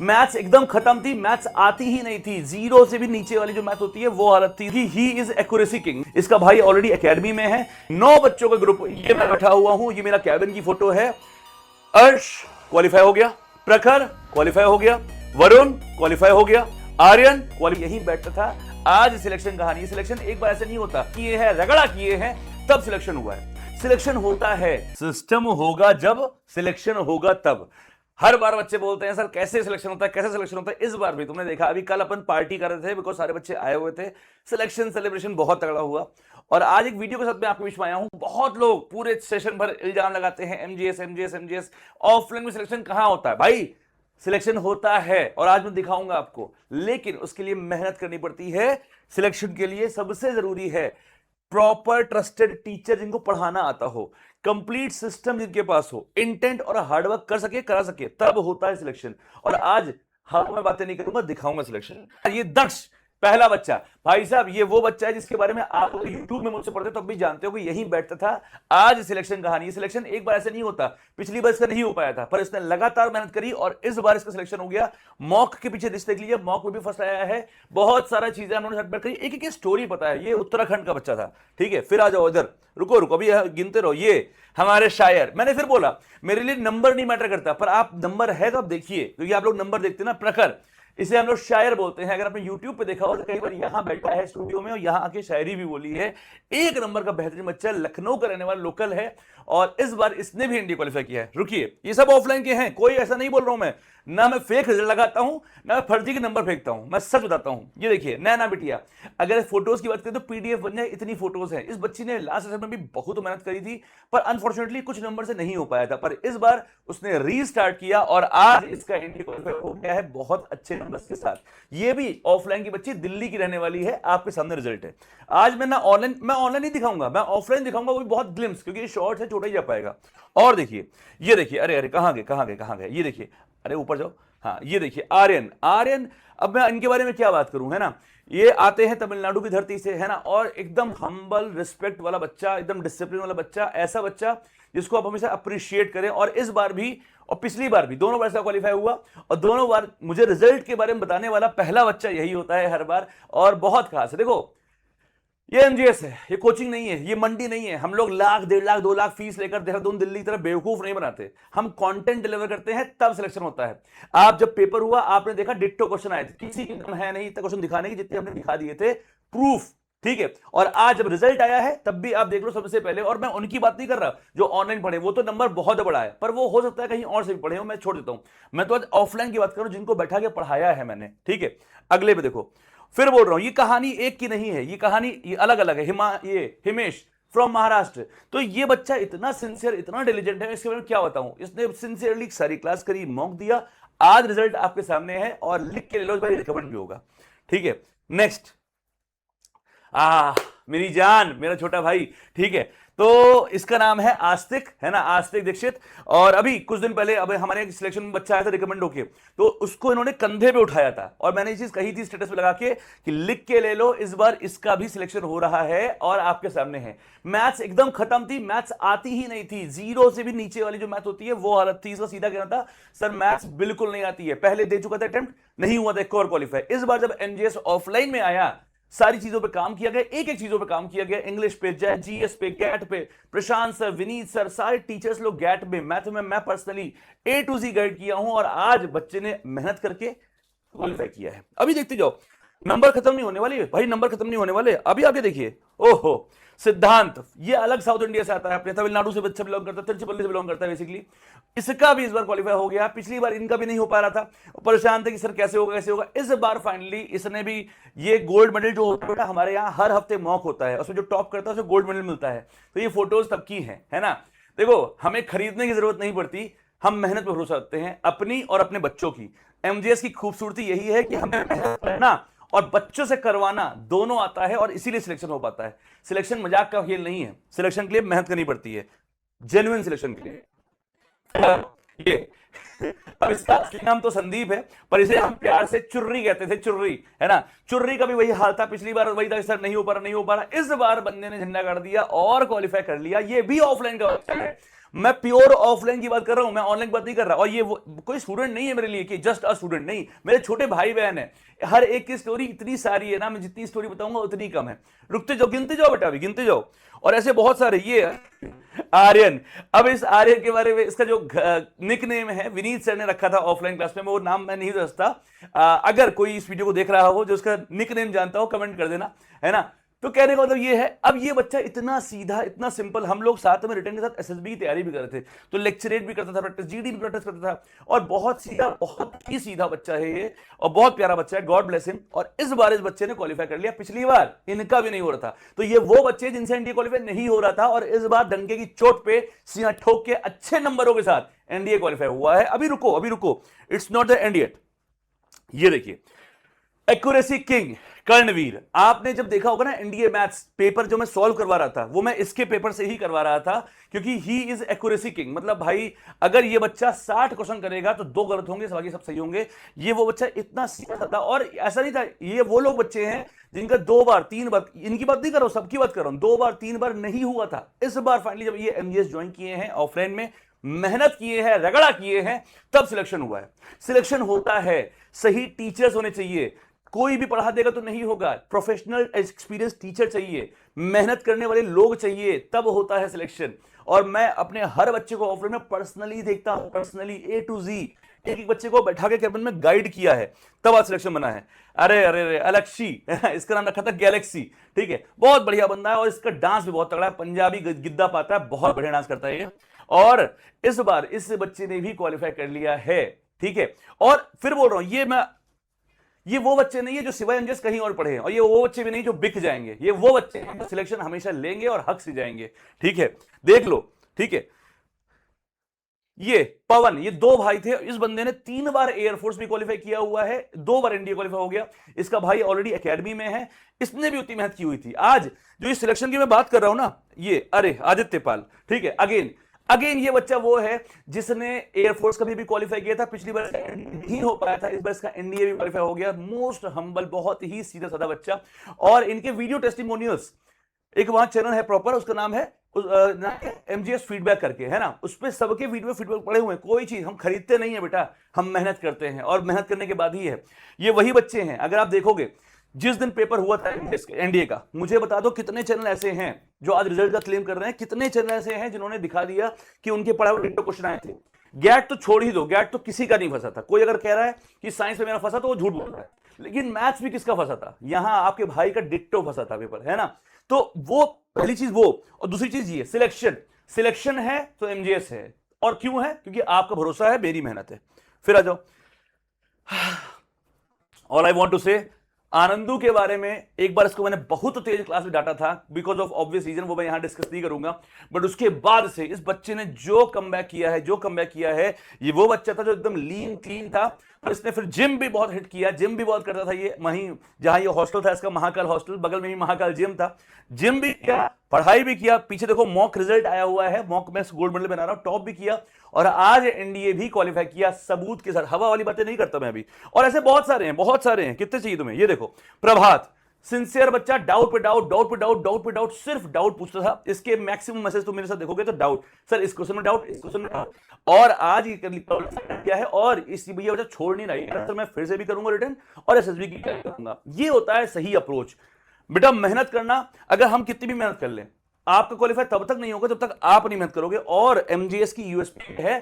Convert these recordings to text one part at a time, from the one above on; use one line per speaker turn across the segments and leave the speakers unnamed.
Maths एकदम खत्म थी, मैथ्स आती ही नहीं थी, जीरो से भी नीचे वाली जो मैथ होती है वो हालत थी। He is accuracy king. इसका भाई ऑलरेडी एकेडमी में है, 9 बच्चों का ग्रुप। ये मैं बैठा हुआ हूं, ये मेरा कैबिन की फोटो है। अर्श क्वालिफाई हो गया, प्रखर क्वालिफाई हो गया, वरुण क्वालिफाई हो गया, आर्यन यही बैठता था। आज सिलेक्शन कहानी, सिलेक्शन एक बार ऐसे नहीं होता, किए हैं रगड़ा किए हैं तब सिलेक्शन हुआ है। सिलेक्शन होता है, सिस्टम होगा जब, सिलेक्शन होगा तब। हर बार बच्चे बोलते हैं सर कैसे सिलेक्शन होता है, कैसे सिलेक्शन होता है। इस बार भी तुमने देखा, अभी कल अपन पार्टी कर रहे थे बिकॉज सारे बच्चे आए हुए थे, सिलेक्शन सेलिब्रेशन बहुत तगड़ा हुआ। और आज एक वीडियो के साथ मैं आपके बीच में आया हूं। बहुत लोग पूरे सेशन भर इल्जाम लगाते हैं एमजीएस एमजीएस एमजीएस, ऑफलाइन में सिलेक्शन कहां होता है। भाई सिलेक्शन होता है और आज मैं दिखाऊंगा आपको, लेकिन उसके लिए मेहनत करनी पड़ती है। सिलेक्शन के लिए सबसे जरूरी है प्रॉपर ट्रस्टेड टीचर जिनको पढ़ाना आता हो, कंप्लीट सिस्टम जिनके पास हो, इंटेंट और हार्डवर्क कर सके, करा सके, तब होता है सिलेक्शन। और आज मैं बातें नहीं करूंगा, दिखाऊंगा सिलेक्शन। ये दक्ष पहला बच्चा, भाई साहब ये वो बच्चा है जिसके बारे में आप यूट्यूब में मुझसे पढ़ते तो भी जानते हो कि यही बैठता था। आज सिलेक्शन कहानी, सिलेक्शन एक बार ऐसे नहीं होता, पिछली बार इसका नहीं हो पाया था, पर इसने लगातार मेहनत करी और इस बार इसका सिलेक्शन हो गया। मॉक के पीछे लिस्ट देख लीजिए, मॉक में भी फर्स्ट आया है। बहुत सारा चीजें उन्होंने सबमिट करी, एक एक स्टोरी पता है। ये उत्तराखंड का बच्चा था, ठीक है। फिर आ जाओ इधर, रुको रुको अभी गिनते रहो। ये हमारे शायर, मैंने फिर बोला मेरे लिए नंबर नहीं मैटर करता, पर आप नंबर है तो आप देखिए, क्योंकि आप लोग नंबर देखते हैं ना। प्रखर, इसे हम लोग शायर बोलते हैं। अगर आपने YouTube पे देखा हो तो कई बार यहां बैठा है स्टूडियो में और यहां आके शायरी भी बोली है। एक नंबर का बेहतरीन बच्चा, लखनऊ का रहने वाला, लोकल है, और इस बार इसने भी इंडिया क्वालिफाई किया है। रुकिए, ये सब ऑफलाइन के हैं, कोई ऐसा नहीं बोल रहा हूं मैं, ना मैं फेक रिजल्ट लगाता हूं, ना मैं फर्जी के नंबर फेंकता हूं, मैं सच बताता हूं। ये देखिए नैना बिटिया, अगर फोटोज की बात करें तो पीडीएफ बन जाए, इतनी फोटोज हैं। इस बच्ची ने लास्ट सेशन में भी बहुत मेहनत करी थी, पर अनफॉर्चुनेटली कुछ नंबर से नहीं हो पाया था, पर इस बार उसने रीस्टार्ट किया और आज इसका इंडिया क्वालिफाई हो गया है बहुत अच्छे नंबर के साथ। ये भी ऑफलाइन की बच्ची, दिल्ली की रहने वाली है, आपके सामने रिजल्ट है। आज मैं ऑनलाइन नहीं दिखाऊंगा, मैं ऑफलाइन दिखाऊंगा, वो भी बहुत ग्लिम्स, क्योंकि ये शॉर्ट है, छोटा ही जा पाएगा। और देखिए, ये देखिए, अरे अरे कहां गए कहां गए कहां गए, ये देखिए, अरे ऊपर जाओ। हाँ ये देखिए आर्यन, आर्यन, अब मैं इनके बारे में क्या बात करूं, है ना। ये आते हैं तमिलनाडु की धरती से, है ना, और एकदम हम्बल रिस्पेक्ट वाला बच्चा, एकदम डिसिप्लिन वाला बच्चा, ऐसा बच्चा जिसको आप हमेशा अप्रिशिएट करें। और इस बार भी और पिछली बार भी दोनों बार क्वालिफाई हुआ, और दोनों बार मुझे रिजल्ट के बारे में बताने वाला पहला बच्चा यही होता है हर बार, और बहुत खास है। देखो ये एमजीएस है, ये कोचिंग नहीं है, ये मंडी नहीं है। हम लोग लाख 1.5 लाख 2 लाख फीस लेकर देहरादून दिल्ली की तरफ बेवकूफ नहीं बनाते, हम कंटेंट डिलीवर करते हैं तब सिलेक्शन होता है। आप जब पेपर हुआ आपने देखा डिट्टो क्वेश्चन आए थे, किसी की दम है नहीं इतना क्वेश्चन दिखाने की जितने हमने दिखा दिए थे, प्रूफ, ठीक है। और आज जब रिजल्ट आया है तब भी आप देख लो सबसे पहले, और मैं उनकी बात नहीं कर रहा जो ऑनलाइन पढ़े, वो तो नंबर बहुत बड़ा है, पर वो हो सकता है कहीं और से भी पढ़े हो, मैं छोड़ देता हूं। मैं तो आज ऑफलाइन की बात करूं, जिनको बैठा के पढ़ाया है मैंने, ठीक है। अगले पे देखो, फिर बोल रहा हूं, ये कहानी एक की नहीं है, ये कहानी ये अलग अलग है। ये हिमेश फ्रॉम महाराष्ट्र, तो ये बच्चा इतना सिंसियर, इतना इंटेलिजेंट है, इसके बारे में क्या बताऊं। इसने सिंसियरली सारी क्लास करी, मॉक दिया, आज रिजल्ट आपके सामने है, और लिख के ले लो भाई, रिकमेंड भी होगा, ठीक है। नेक्स्ट, मेरी जान, मेरा छोटा भाई, ठीक है। तो इसका नाम है आस्तिक, है ना, आस्तिक दीक्षित। और अभी कुछ दिन पहले अब हमारे एक सिलेक्शन में बच्चा आया था रिकमेंड होके, तो उसको इन्होंने कंधे पे उठाया था, और मैंने ये चीज कही थी स्टेटस पे लगा के कि लिख के ले लो, इस बार इसका भी सिलेक्शन हो रहा है और आपके सामने है। मैथ्स एकदम खत्म थी, मैथ्स आती ही नहीं थी, जीरो से भी नीचे वाली जो मैथ होती है वो हालत थी। इसका सीधा कहना था सर मैथ्स बिल्कुल नहीं आती है। पहले दे चुका था अटेम्प्ट, नहीं हुआ था एक और क्वालिफाई। इस बार जब एमजीएस ऑफलाइन में आया, सारी चीजों पे काम किया गया, एक एक चीजों पे काम किया गया, इंग्लिश पे, जीएस पे, गैट पे, प्रशांत सर, विनीत सर, सारे टीचर्स लोग गैट में, मैथ में मैं personally A to Z guide किया हूं, और आज बच्चे ने मेहनत करके क्वालिफाई किया है। अभी देखते जाओ, नंबर खत्म नहीं होने वाले भाई, नंबर खत्म नहीं होने वाले। अभी आगे देखिए, ओहो सिद्धांत, ये अलग साउथ इंडिया से आता है, अपने तमिलनाडु से बच्चा बिलोंग करता है, तिरुचिरापल्ली से बिलोंग करता है बेसिकली। इसका भी इस बार क्वालिफाई हो गया, पिछली बार इनका भी नहीं हो पा रहा था, परेशान थे कि सर कैसे होगा कैसे होगा। इस बार फाइनली इसने भी, ये गोल्ड मेडल जो होता है हमारे यहाँ हर हफ्ते मॉक होता है, उसमें जो टॉप करता है उसे गोल्ड मेडल मिलता है। तो ये फोटोज तब की है ना। देखो हमें खरीदने की जरूरत नहीं पड़ती, हम मेहनत पर भरोसा रखते हैं अपनी और अपने बच्चों की। एमजीएस की खूबसूरती यही है कि हमें मेहनत करना और बच्चों से करवाना दोनों आता है, और इसीलिए सिलेक्शन हो पाता है। सिलेक्शन मजाक का खेल नहीं है, सिलेक्शन के लिए मेहनत करनी पड़ती है, जेन्युइन सिलेक्शन के लिए। ये अब इसका असली नाम तो संदीप है, पर इसे हम प्यार से चुर्री कहते थे, चुर्री, है ना। चुर्री का भी वही हाल था, पिछली बार वही था, सर नहीं हो पा रहा नहीं हो पा रहा। इस बार बंदे ने झंडा गाड़ दिया और क्वालिफाई कर लिया। ये भी ऑफलाइन का बच्चा है, मैं प्योर ऑफलाइन की बात कर रहा हूं, मैं ऑनलाइन की बात नहीं कर रहा। और ये कोई स्टूडेंट नहीं है मेरे लिए कि जस्ट अ स्टूडेंट, नहीं, मेरे छोटे भाई बहन है। हर एक की स्टोरी इतनी सारी है ना, मैं जितनी स्टोरी बताऊंगा उतनी कम है। रुकते जाओ, गिनते जाओ बेटा, अभी गिनते जाओ। और ऐसे बहुत सारे। ये आर्यन, अब इस आर्यन के बारे में, इसका जो निक नेम है विनीत सर ने रखा था ऑफलाइन क्लास में, वो नाम मैं नहीं दसता। अगर कोई इस वीडियो को देख रहा हो जो उसका निक नेम जानता हो, कमेंट कर देना, है ना। तो कहने का मतलब ये है, अब ये बच्चा इतना सीधा, इतना सिंपल। हम लोग साथ में रिटर्न के साथ एसएसबी की तैयारी भी कर रहे थे, तो लेक्चरेट भी करता था, प्रैक्टिस जीडी भी प्रैक्टिस करता था। और बहुत सीधा, बहुत ही सीधा बच्चा है ये, और बहुत प्यारा बच्चा है, गॉड ब्लेस हिम। और इस बार इस बच्चे ने क्वालिफाई कर लिया, पिछली बार इनका भी नहीं हो रहा था। तो ये वो बच्चे जिनसे एनडीए क्वालिफाई नहीं हो रहा था, और इस बार डंके की चोट पे सीना ठोक के अच्छे नंबरों के साथ एनडीए क्वालिफाई हुआ है। अभी रुको, अभी रुको, it's not the end yet. ये देखिए, एक्यूरेसी किंग कर्णवीर। आपने जब देखा होगा ना एनडीए मैथ्स पेपर जो मैं सॉल्व करवा रहा था, वो मैं इसके पेपर से ही करवा रहा था, क्योंकि ही इज एक्यूरेसी किंग। मतलब भाई, अगर ये बच्चा 60 क्वेश्चन करेगा तो 2 गलत होंगे, बाकी सब सही होंगे। ये वो बच्चा इतना सीधा था, और ऐसा नहीं था। ये वो लोग बच्चे हैं जिनका 2 बार 3 बार, इनकी बात नहीं कर रहा हूं, सबकी बात कर रहा हूं, 2 बार 3 बार नहीं हुआ था। इस बार फाइनली जब ये एमजीएस ज्वाइन किए हैं, ऑफलाइन में मेहनत किए हैं, रगड़ा किए हैं, तब सिलेक्शन हुआ है। सिलेक्शन होता है, सही टीचर्स होने चाहिए। कोई भी पढ़ा देगा तो नहीं होगा, प्रोफेशनल एक्सपीरियंस टीचर चाहिए, मेहनत करने वाले लोग चाहिए, तब होता है सिलेक्शन। और मैं अपने हर बच्चे को ऑफलाइन में पर्सनली देखता हूं, पर्सनली ए टू जी, एक एक बच्चे को बैठा के कैबिन में गाइड किया है, तब आज सिलेक्शन बना है। अरे अरे अरे, अलक्षी इसका नाम रखा था गैलेक्सी, ठीक है, बहुत बढ़िया बंदा है। और इसका डांस भी बहुत तगड़ा है, पंजाबी गिद्दा पाता है, बहुत बढ़िया डांस करता है ये। और इस बार इस बच्चे ने भी क्वालिफाई कर लिया है, ठीक है। और फिर बोल रहा हूं, ये वो बच्चे नहीं है जो सिवाय एमजीएस कहीं और पढ़े हैं, और ये वो बच्चे भी नहीं जो बिक जाएंगे। ये वो बच्चे हैं जो सिलेक्शन हमेशा लेंगे और हक से जाएंगे, ठीक है। देख लो, ठीक है। ये पवन, ये 2 भाई थे। इस बंदे ने 3 बार एयरफोर्स भी क्वालिफाई किया हुआ है, 2 बार एनडीए क्वालिफाई हो गया। इसका भाई ऑलरेडी एकेडमी में है, इसने भी उतनी मेहनत की हुई थी। आज जो इस सिलेक्शन की मैं बात कर रहा हूं ना, ये अरे आदित्य पाल, ठीक है। अगेन ये बच्चा वो है जिसने एयरफोर्स कभी भी क्वालिफाई किया था, पिछली बार नहीं हो पाया था, इस बार इसका एनडीए भी क्वालिफाई हो गया। मोस्ट हम्बल, बहुत ही सीधा साधा बच्चा। और इनके वीडियो टेस्टिमोनियल्स, एक वहां चैनल है प्रॉपर, उसका नाम है एमजीएस फीडबैक करके, है ना। उस पर सबके वीडियो फीडबैक पड़े हुए हैं। कोई चीज हम खरीदते नहीं है बेटा, हम मेहनत करते हैं, और मेहनत करने के बाद ही है। ये वही बच्चे हैं, अगर आप देखोगे जिस दिन पेपर हुआ था एनडीए का, मुझे बता दो कितने चैनल ऐसे हैं जो आज रिजल्ट का क्लेम कर रहे हैं, कितने चैनल ऐसे हैं जिन्होंने दिखा दिया कि उनके पढ़ाए हुए क्वेश्चन आए थे। गैट तो छोड़ ही दो, गैट तो किसी का नहीं फंसा था। कोई अगर कह रहा है कि साइंस में मेरा फंसा तो वो झूठ बोल रहा है। लेकिन मैथ्स भी किसका फंसा था? यहां आपके भाई का डिट्टो फंसा था पेपर, है ना। तो वो पहली चीज वो, और दूसरी चीज ये सिलेक्शन है तो एमजीएस है। और क्यों है? क्योंकि आपका भरोसा है, मेरी मेहनत है। फिर आ जाओ, ऑल आई वॉन्ट टू से आनंदू के बारे में, एक बार इसको मैंने बहुत तेज क्लास में डांटा था बिकॉज ऑफ ऑब्वियस रीजन, वो मैं यहां डिस्कस नहीं करूंगा। बट उसके बाद से इस बच्चे ने जो कमबैक किया है, ये वो बच्चा था जो एकदम लीन क्लीन था। और इसने फिर जिम भी बहुत हिट किया, जिम भी बहुत करता था ये, वहीं जहां ये हॉस्टल था इसका, महाकाल हॉस्टल, बगल में ही महाकाल जिम था। जिम भी किया, पढ़ाई भी किया। पीछे देखो मॉक रिजल्ट आया हुआ है, मॉक में गोल्ड मेडल बना रहा हूं, टॉप भी किया, और आज एनडीए भी क्वालिफाई किया सबूत के साथ। हवा वाली बातें नहीं करता मैं अभी। और ऐसे बहुत सारे हैं। कितने चाहिए तुम्हें? ये देखो, प्रभात, सिंसियर बच्चा, डाउट पे डाउट, सिर्फ डाउट पूछता था। इसके मैक्सिमम मैसेज तुम मेरे साथ देखोगे तो डाउट, सर इस क्वेश्चन में डाउट, इस क्वेश्चन में डाउट। और आज ये क्या है, और इस भैया बच्चा छोड़ नहीं रही, तो मैं फिर से भी करूंगा रिटर्न, और एसएसबी की करूंगा। ये होता है सही अप्रोच। बेटा मेहनत करना, अगर हम कितनी भी मेहनत कर लें, आपका क्वालिफाई तब तक नहीं होगा जब तक आप नहीं मेहनत करोगे। और एमजीएस की यूएसपी है,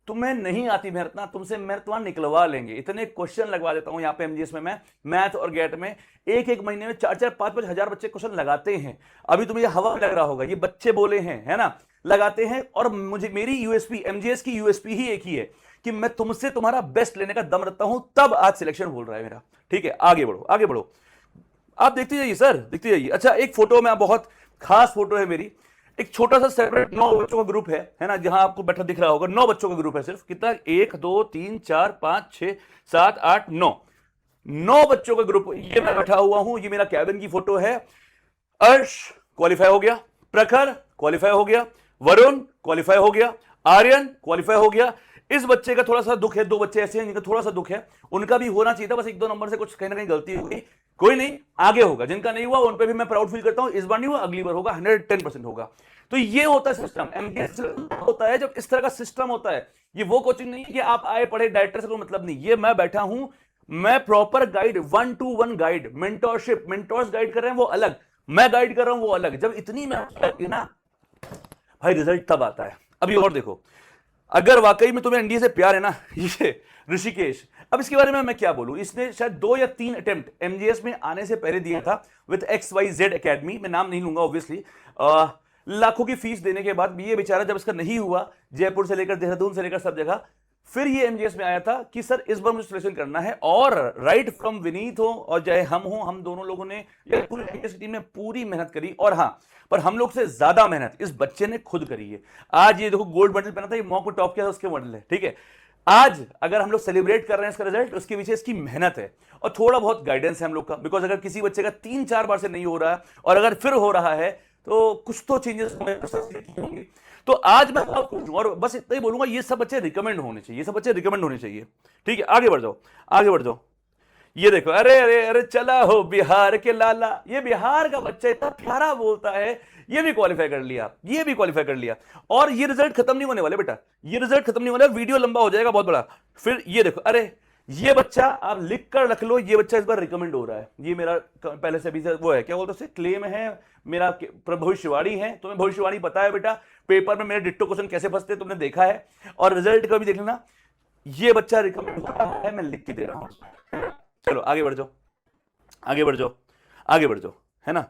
तुम्हें नहीं आती मेहनत ना, तुमसे मेहनत निकलवा लेंगे। इतने क्वेश्चन लगवा देता हूं यहाँ पे एमजीएस में, मैं मैथ और गेट में एक महीने में 4-5 हजार बच्चे क्वेश्चन लगाते हैं। अभी तुम्हें हवा लग रहा होगा, ये बच्चे बोले हैं, है ना, लगाते हैं। और मुझे मेरी यूएसपी, एमजीएस की यूएसपी ही एक ही है कि मैं तुमसे तुम्हारा बेस्ट लेने का दम रखता हूं, तब आज सिलेक्शन बोल रहा है मेरा। ठीक है, आगे बढ़ो, आप देखते जाइए सर, देखते जाइए। अच्छा, एक फोटो में बहुत खास फोटो है मेरी, एक छोटा सा सेपरेट 9 बच्चों का ग्रुप है ना, जहां आपको बैठा दिख रहा होगा। 9 बच्चों का ग्रुप है सिर्फ। कितना? 1 2 3 4 5 6 7 8 9 बच्चों का ग्रुप। ये मैं बैठा हुआ हूं, ये मेरा कैबिन की फोटो है। अर्श क्वालिफाई हो गया, प्रखर क्वालिफाई हो गया, वरुण क्वालिफाई हो गया, आर्यन क्वालिफाई हो गया। इस बच्चे का थोड़ा सा दुख है, 2 बच्चे ऐसे हैं जिनका थोड़ा सा दुख है, उनका भी होना चाहिए था, बस 1-2 नंबर से कुछ कहीं ना कहीं गलती हो गई। कोई नहीं, आगे होगा। जिनका नहीं हुआ उन पे भी मैं प्राउड फील करता हूं। इस बार नहीं हुआ, अगली बार होगा, 110% होगा। तो ये होता है सिस्टम, एमबीएस होता है जब इस तरह का सिस्टम होता है। ये वो कोचिंग नहीं है कि आप आए पढ़े डायरेक्टर से कोई मतलब नहीं, ये मैं बैठा हूं, मैं proper guide, 1-to-1 guide, mentorship, mentors guide कर रहे हैं वो अलग, मैं गाइड कर रहा हूं वो अलग। जब इतनी मेहनत ना भाई रिजल्ट तब आता है। अभी और देखो, अगर वाकई में तुम्हें एनडीए से प्यार है ना, ये ऋषिकेश, अब इसके बारे में मैं क्या बोलूं, इसने शायद 2 या 3 अटेम्प्ट एमजीएस में आने से पहले दिया था विद XYZ एकेडमी, मैं नाम नहीं लूंगा ऑब्वियसली। लाखों की फीस देने के बाद ये बेचारा जब इसका नहीं हुआ, जयपुर से लेकर देहरादून से लेकर सब जगह, फिर ये एमजीएस में आया था कि सर इस बार मुझे सिलेक्शन करना है। और राइट फ्रॉम विनीत हो और चाहे हम हो, हम दोनों लोगों ने या पूरी एमजीएस टीम ने पूरी मेहनत करी। और हाँ, पर हम लोग से ज्यादा मेहनत इस बच्चे ने खुद करी है। आज ये देखो गोल्ड मेडल पहना था, ये मॉक में टॉप किया था, उसके मेडल है, ठीक है। आज अगर हम लोग सेलिब्रेट कर रहे हैं इसका रिजल्ट, उसके पीछे इसकी मेहनत है और थोड़ा बहुत गाइडेंस है हम लोग का। बिकॉज अगर किसी बच्चे का 3-4 बार से नहीं हो रहा है और अगर फिर हो रहा है तो कुछ तो चेंजेस होंगे। तो आज मैं और बस इतना ही बोलूंगा, ये सब बच्चे रिकमेंड होने चाहिए, ये सब बच्चे रिकमेंड होने चाहिए, ठीक है। आगे बढ़ जाओ, आगे बढ़ जाओ। ये देखो, अरे अरे अरे चला हो बिहार के लाला, ये बिहार का बच्चा इतना प्यारा बोलता है, ये भी क्वालिफाई कर लिया, ये भी क्वालिफाई कर लिया। और ये रिजल्ट खत्म नहीं होने वाले बेटा, ये रिजल्ट खत्म नहीं होने वाला, वीडियो लंबा हो जाएगा बहुत बड़ा। फिर ये देखो, अरे ये बच्चा आप लिख कर रख लो, ये बच्चा इस बार रिकमेंड हो रहा है। ये मेरा पहले से अभी से वो है, क्या बोलते हैं, क्लेम है मेरा, भविष्यवाणी है। तुम्हें भविष्यवाणी पता है बेटा, पेपर में मेरे डिट्टो क्वेश्चन कैसे फंसते तुमने देखा है, और रिजल्ट का भी देख लेना। ये बच्चा रिकमेंड हो रहा है, मैं लिख के दे रहा हूं। चलो आगे बढ़ जाओ, आगे बढ़ जाओ, आगे बढ़ जाओ, है ना।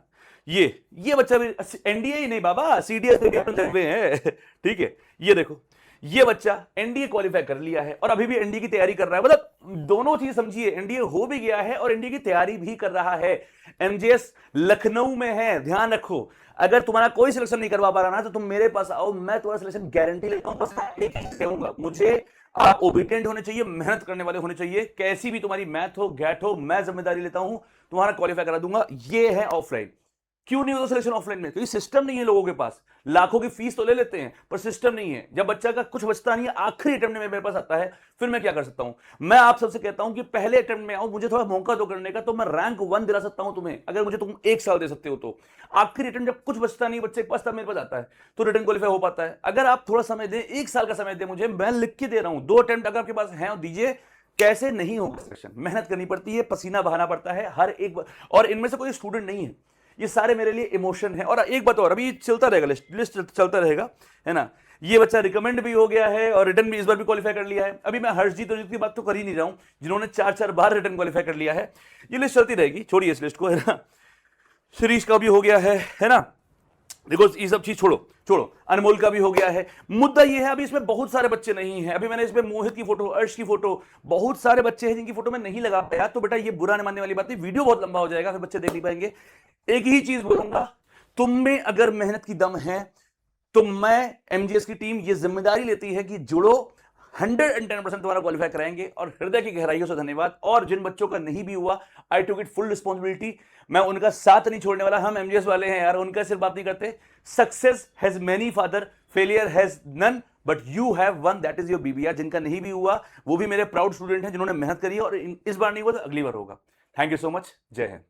ये बच्चा भी एनडीए ही नहीं बाबा, सीडीएस है, ठीक है। ये देखो, ये बच्चा एनडीए क्वालिफाई कर लिया है और अभी भी एनडीए की तैयारी कर रहा है। मतलब दोनों चीज समझिए, एनडीए हो भी गया है और एनडीए की तैयारी भी कर रहा है। एमजीएस लखनऊ में है, ध्यान रखो। अगर तुम्हारा कोई सिलेक्शन नहीं करवा पा रहा ना, तो तुम मेरे पास आओ, मैं तुम्हारा सिलेक्शन गारंटी लेता हूं। बस एक चीज कहूंगा, मुझे आप ओबिडिएंट होने चाहिए, मेहनत करने वाले होने चाहिए। कैसी भी तुम्हारी मैथ हो, गैट हो, मैं जिम्मेदारी लेता हूं, तुम्हारा क्वालिफाई करा दूंगा। ये है ऑफलाइन। क्यों नहीं होता सिलेक्शन ऑफलाइन में? क्योंकि सिस्टम नहीं है लोगों के पास। लाखों की फीस तो ले लेते हैं पर सिस्टम नहीं है। जब बच्चा का कुछ बचता नहीं है, आखिरी अटेम्प्ट में मेरे पास आता है, फिर मैं क्या कर सकता हूं? मैं आप सबसे कहता हूं कि पहले अटेम्प्ट में आओ, मुझे थोड़ा मौका दो करने का, तो मैं रैंक 1 दिला सकता हूं तुम्हें। अगर मुझे तुम 1 साल दे सकते हो तो आखिरी अटेम्प्ट जब कुछ बचता नहीं बच्चे के पास, तब मेरे पास आता है, तो रिटर्न क्वालिफाई हो पाता है। अगर आप थोड़ा समय दें, 1 साल का समय दें मुझे, मैं लिख के दे रहा हूं, 2 अटेम्प्ट अगर आपके पास है और दीजिए। कैसे नहीं होगा सिलेक्शन? मेहनत करनी पड़ती है, पसीना बहाना पड़ता है हर एक और इनमें से कोई स्टूडेंट नहीं है, ये सारे मेरे लिए इमोशन है। और एक बात और, अभी चलता रहेगा, लिस्ट चलता रहेगा, है ना। ये बच्चा रिकमेंड भी हो गया है और रिटर्न भी इस बार भी क्वालिफाई कर लिया है। अभी मैं हर्षजीत और की बात तो कर ही नहीं रहा हूं, जिन्होंने 4-4 बार रिटर्न क्वालिफाई कर लिया है। ये लिस्ट चलती रहेगी, छोड़िए इस लिस्ट को, है ना। शिरीष का भी हो गया है ना। देखो ये सब चीज छोड़ो छोड़ो, अनमोल का भी हो गया है। मुद्दा ये है, अभी इसमें बहुत सारे बच्चे नहीं हैं। अभी मैंने इसमें मोहित की फोटो, अर्श की फोटो, बहुत सारे बच्चे हैं जिनकी फोटो मैं नहीं लगा पाया। तो बेटा ये बुरा नहीं मानने वाली बात नहीं, वीडियो बहुत लंबा हो जाएगा, फिर बच्चे देख नहीं पाएंगे। एक ही चीज बोलूंगा, तुम में अगर मेहनत की दम है तो मैं, एमजीएस की टीम ये जिम्मेदारी लेती है कि जुड़ो, 110% तुम्हारा क्वालिफाई कराएंगे। और हृदय की गहराइयों से धन्यवाद। और जिन बच्चों का नहीं भी हुआ, आई टुक इट फुल रिस्पॉन्सिबिलिटी, मैं उनका साथ नहीं छोड़ने वाला। हम एमजीएस वाले हैं यार, उनका सिर्फ बात नहीं करते। Success has many father, failure has none, but you have one, that is your BBR. जिनका नहीं भी हुआ वो भी मेरे प्राउड स्टूडेंट हैं, जिन्होंने मेहनत करी, और इस बार नहीं हुआ तो अगली बार होगा। थैंक यू सो मच, जय हिंद।